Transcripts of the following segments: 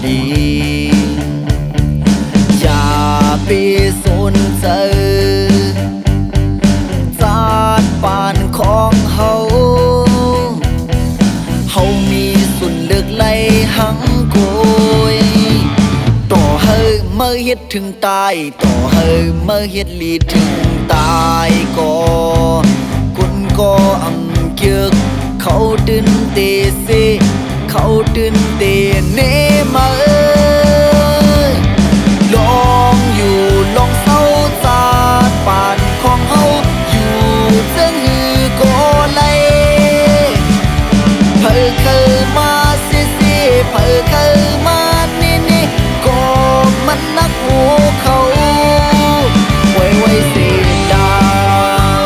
ลีอย่าไปสนใจจาดปานของเฮามีส่วนเลือกไล่หังโกยต่อให้เมื่อเฮ็ดถึงตายต่อให้เมื่อเฮ็ดลีถึงตายก็คนก็อังเกียกเขาตื่นเตเซเขาตื่นเตเนมาลองอยู่ลองเศร้าจาดปานของเฮาอยู่เจังหือก็ไล่เพิ่เคยมาเสียเพิ่เคยมานี่ก็มันนักหัวเขาไว้เสียดาว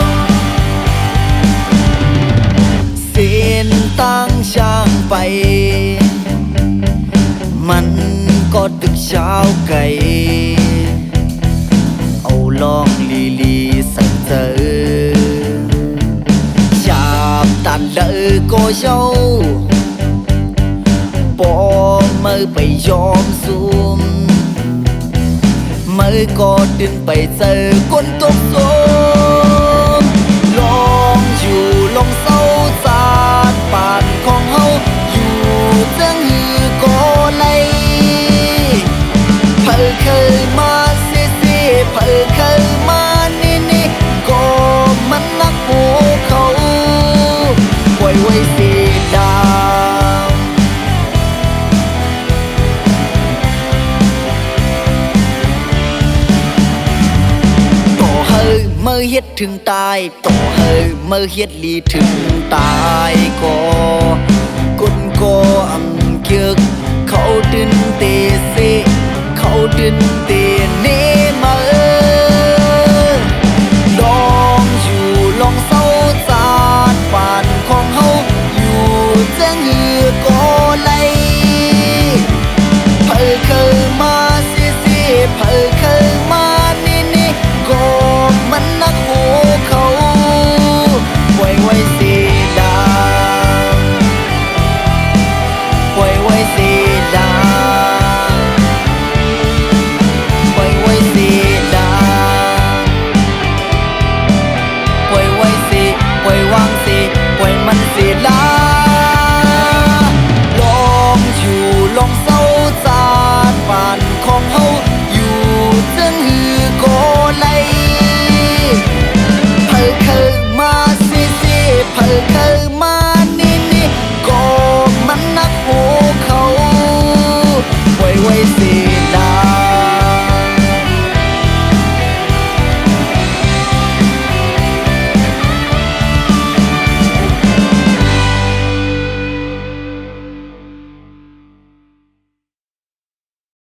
เส้นตั้งช่างไปมันก็ตึกเช้าไก่เอาลองลีสังเจอชาบตันเลยก็เช้าปอมือไปยอมซุ่มมือก็ดึงไปเจอคนตกสมลองอยู่ลองเศร้าจาดปานของเฮาอยู่จังหือก็ไล่เพิ่งเคยมาเสียเพิ่งเคยมานี่ก็มันนักหัวเขาไว้เสียดาวต่อให้เมื่อเฮ็ดถึงตายต่อให้เมื่อเฮ็ดลีถึงตายก็คนก็อังเกียก